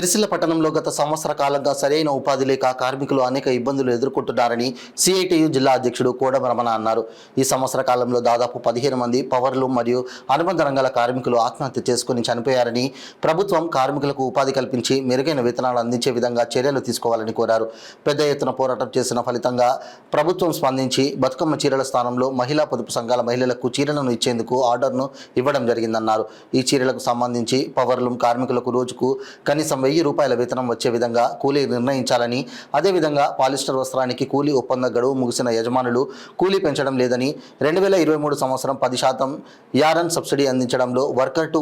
సిరిసిల్ల పట్టణంలో గత సంవత్సర కాలంగా సరైన ఉపాధి లేక కార్మికులు అనేక ఇబ్బందులు ఎదుర్కొంటున్నారని సిఐటియు జిల్లా అధ్యక్షుడు కోడం రమణ అన్నారు. ఈ సంవత్సర కాలంలో దాదాపు 15 మంది పవర్లు మరియు అనుబంధ రంగాల కార్మికులు ఆత్మహత్య చేసుకుని చనిపోయారని, ప్రభుత్వం కార్మికులకు ఉపాధి కల్పించి మెరుగైన వేతనాలు అందించే విధంగా చర్యలు తీసుకోవాలని కోరారు. పెద్ద ఎత్తున పోరాటం చేసిన ఫలితంగా ప్రభుత్వం స్పందించి బతుకమ్మ చీరల స్థానంలో మహిళా పొదుపు సంఘాల మహిళలకు చీరలను ఇచ్చేందుకు ఆర్డర్ను ఇవ్వడం జరిగిందన్నారు. ఈ చీరలకు సంబంధించి పవర్లు కార్మికులకు రోజుకు కనీసం 1000 రూపాయల వేతనం వచ్చే విధంగా కూలీ నిర్ణయించాలని, అదేవిధంగా పాలిస్టర్ వస్త్రానికి కూలీ ఒప్పంద గడువు ముగిసిన యజమానులు కూలీ పెంచడం లేదని, 2023 సంవత్సరం 10% యారన్ సబ్సిడీ అందించడంలో వర్కర్ టు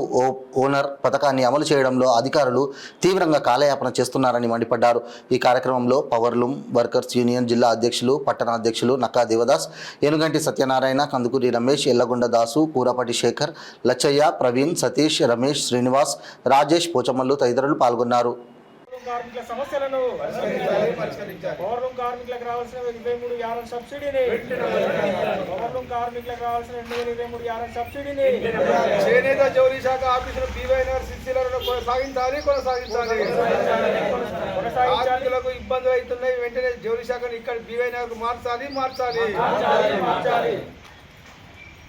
ఓనర్ పథకాన్ని అమలు చేయడంలో అధికారులు తీవ్రంగా కాలయాపన చేస్తున్నారని మండిపడ్డారు. ఈ కార్యక్రమంలో పవర్లూమ్ వర్కర్స్ యూనియన్ జిల్లా అధ్యక్షులు, పట్టణ అధ్యక్షులు నక్కా దేవదాస్, ఏనుగంటి సత్యనారాయణ, కందుకూరి రమేష్, ఎల్లగొండ దాసు, కూరపాటి శేఖర్, లచ్చయ్య, ప్రవీణ్, సతీష్, రమేష్, శ్రీనివాస్, రాజేష్, పోచమల్లు తదితరులు పాల్గొన్నారు. కార్మికుల సమస్యలను పవర్లూమ్ కార్మికులకు రావాల్సిన 23 యారన్ సబ్సిడీని, పవర్లూమ్ కార్మికులకు రావాల్సిన 2023 యారన్ సబ్సిడీని చేనేత జౌళి శాఖ ఆఫీసులు బీవైనగర్ సిరిసిల్లలో కొనసాగించాలి. కార్మికులకు ఇబ్బందులు అవుతున్నాయి. వెంటనే జౌళి శాఖను ఇక్కడ బీవైనగర్ మార్చాలి.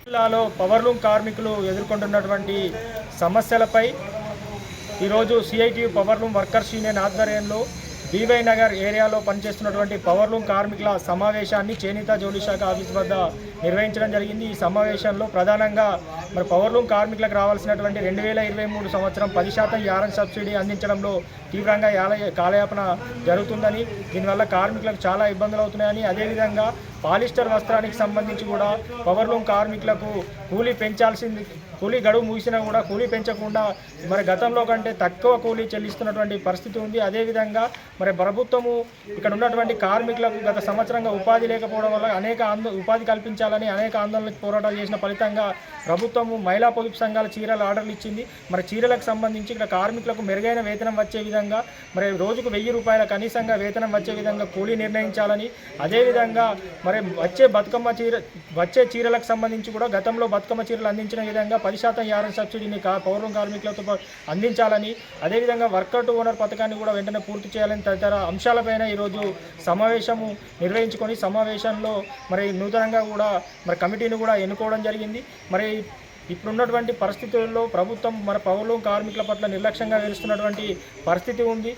జిల్లాలో పవర్లూమ్ కార్మికులు ఎదుర్కొంటున్నటువంటి సమస్యలపై ఈరోజు సిఐటియు పవర్లూమ్ వర్కర్స్ యూనియన్ ఆధ్వర్యంలో బీవై నగర్ ఏరియాలో పనిచేస్తున్నటువంటి పవర్లూమ్ కార్మికుల సమావేశాన్ని చేనేత జౌళి శాఖ ఆఫీస్ వద్ద నిర్వహించడం జరిగింది. ఈ సమావేశంలో ప్రధానంగా పవర్లూమ్ కార్మికులకు రావాల్సినటువంటి 2023 సంవత్సరం 10% యారన్ సబ్సిడీ అందించడంలో తీవ్రంగా కాలయాపన జరుగుతుందని, దీనివల్ల కార్మికులకు చాలా ఇబ్బందులు అవుతున్నాయని, అదేవిధంగా పాలిస్టర్ వస్త్రానికి సంబంధించి కూడా పవర్లూమ్ కార్మికులకు కూలీ గడువు ముగిసినా కూడా కూలీ పెంచకుండా గతంలో కంటే తక్కువ కూలీ చెల్లిస్తున్నటువంటి పరిస్థితి ఉంది. అదేవిధంగా ప్రభుత్వము ఇక్కడ ఉన్నటువంటి కార్మికులకు గత సంవత్సరంగా ఉపాధి లేకపోవడం వల్ల ఉపాధి కల్పించాలని అనేక ఆందోళనలకు పోరాటాలు చేసిన ఫలితంగా ప్రభుత్వము మహిళా పొదుపు సంఘాల చీరల ఆర్డర్లు ఇచ్చింది. చీరలకు సంబంధించి ఇక్కడ కార్మికులకు మెరుగైన వేతనం వచ్చే విధంగా రోజుకు 1000 రూపాయల కనీసంగా వేతనం వచ్చే విధంగా కూలీ నిర్ణయించాలని, అదేవిధంగా వచ్చే చీరలకు సంబంధించి కూడా గతంలో బతుకమ్మ చీరలు అందించిన విధంగా 10% యారన్ సబ్సిడీని పౌర్వం కార్మికులతో అందించాలని, అదేవిధంగా వర్కర్ టు ఓనర్ పథకాన్ని కూడా వెంటనే పూర్తి చేయాలని తదితర అంశాలపైన ఈరోజు సమావేశము నిర్వహించుకొని సమావేశంలో నూతనంగా కూడా కమిటీని కూడా ఎన్నుకోవడం జరిగింది. ఇప్పుడున్నటువంటి పరిస్థితుల్లో ప్రభుత్వం పవర్లూమ్ కార్మికుల పట్ల నిర్లక్ష్యంగా వేస్తున్నటువంటి పరిస్థితి ఉంది.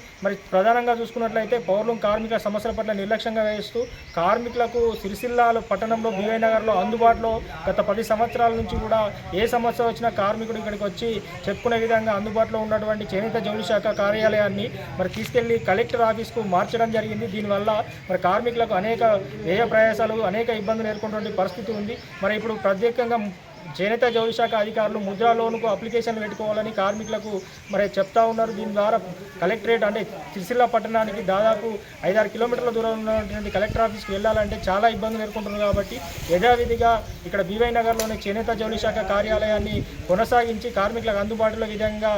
ప్రధానంగా చూసుకున్నట్లయితే పవర్లూమ్ కార్మికుల సమస్యల పట్ల నిర్లక్ష్యంగా వేస్తూ కార్మికులకు సిరిసిల్ల పట్టణంలో బీవై నగర్లో అందుబాటులో గత 10 సంవత్సరాల నుంచి కూడా ఏ సమస్య వచ్చినా కార్మికుడు ఇక్కడికి వచ్చి చెప్పుకునే విధంగా అందుబాటులో ఉన్నటువంటి చేనేత జౌళి శాఖ కార్యాలయాన్ని తీసుకెళ్లి కలెక్టర్ ఆఫీస్కు మార్చడం జరిగింది. దీనివల్ల కార్మికులకు అనేక వ్యయ ప్రయాసాలు, అనేక ఇబ్బందులు ఎదుర్కొన్నటువంటి పరిస్థితి ఉంది. ఇప్పుడు ప్రత్యేకంగా చేనేత జౌళి శాఖ అధికారులు ముద్రా లోనుకు అప్లికేషన్లు పెట్టుకోవాలని కార్మికులకు చెప్తా ఉన్నారు. దీని ద్వారా కలెక్టరేట్ అంటే సిరిసిల్ల పట్టణానికి దాదాపు 5-6 కిలోమీటర్ల దూరంలో ఉన్నటువంటి కలెక్టర్ ఆఫీస్కి వెళ్ళాలంటే చాలా ఇబ్బందులు ఎదుర్కొంటున్నారు. కాబట్టి యథావిధిగా ఇక్కడ బీవై నగర్లోని చేనేత జౌళి శాఖ కార్యాలయాన్ని కొనసాగించి కార్మికులకు అందుబాటులో విధంగా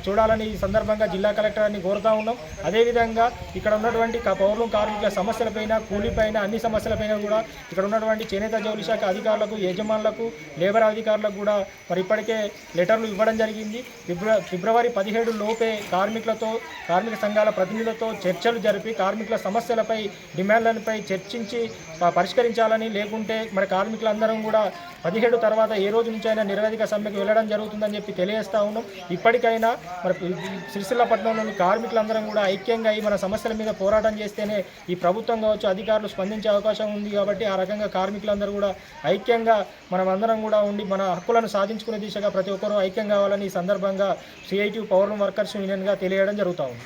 చూడాలని ఈ సందర్భంగా జిల్లా కలెక్టర్ని కోరుతా ఉన్నాం. అదేవిధంగా ఇక్కడ ఉన్నటువంటి పవర్లూమ్ కార్మికుల సమస్యలపైన, కూలీపైన, అన్ని సమస్యలపైన కూడా ఇక్కడ ఉన్నటువంటి చేనేత జౌళి శాఖ అధికారులకు, యజమానులకు, లేబర్ అధికారులకు కూడా ఇప్పటికే లెటర్లు ఇవ్వడం జరిగింది. ఫిబ్రవరి 17 లోపే కార్మిక సంఘాల ప్రతినిధులతో చర్చలు జరిపి కార్మికుల సమస్యలపై, డిమాండ్లపై చర్చించి పరిష్కరించాలని, లేకుంటే కార్మికులందరం కూడా 17 తర్వాత ఏ రోజు నుంచి అయినా నిరవధిక సమ్మెకు వెళ్ళడం జరుగుతుందని చెప్పి తెలియజేస్తూ ఉన్నాం. ఇప్పటికైనా సిరిసిల్ల పట్టణంలోని కార్మికులందరం కూడా ఐక్యంగా మన సమస్యల మీద పోరాటం చేస్తేనే ఈ ప్రభుత్వం కావచ్చు, అధికారులు స్పందించే అవకాశం ఉంది. కాబట్టి ఆ రకంగా కార్మికులందరూ కూడా ఐక్యంగా మనమందరం కూడా ఉండి మన హక్కులను సాధించుకునే దిశగా ప్రతి ఒక్కరూ ఐక్యం కావాలని ఈ సందర్భంగా సిఐటియు పవర్లూమ్ వర్కర్స్ యూనియన్గా తెలియడం జరుగుతూ ఉంది.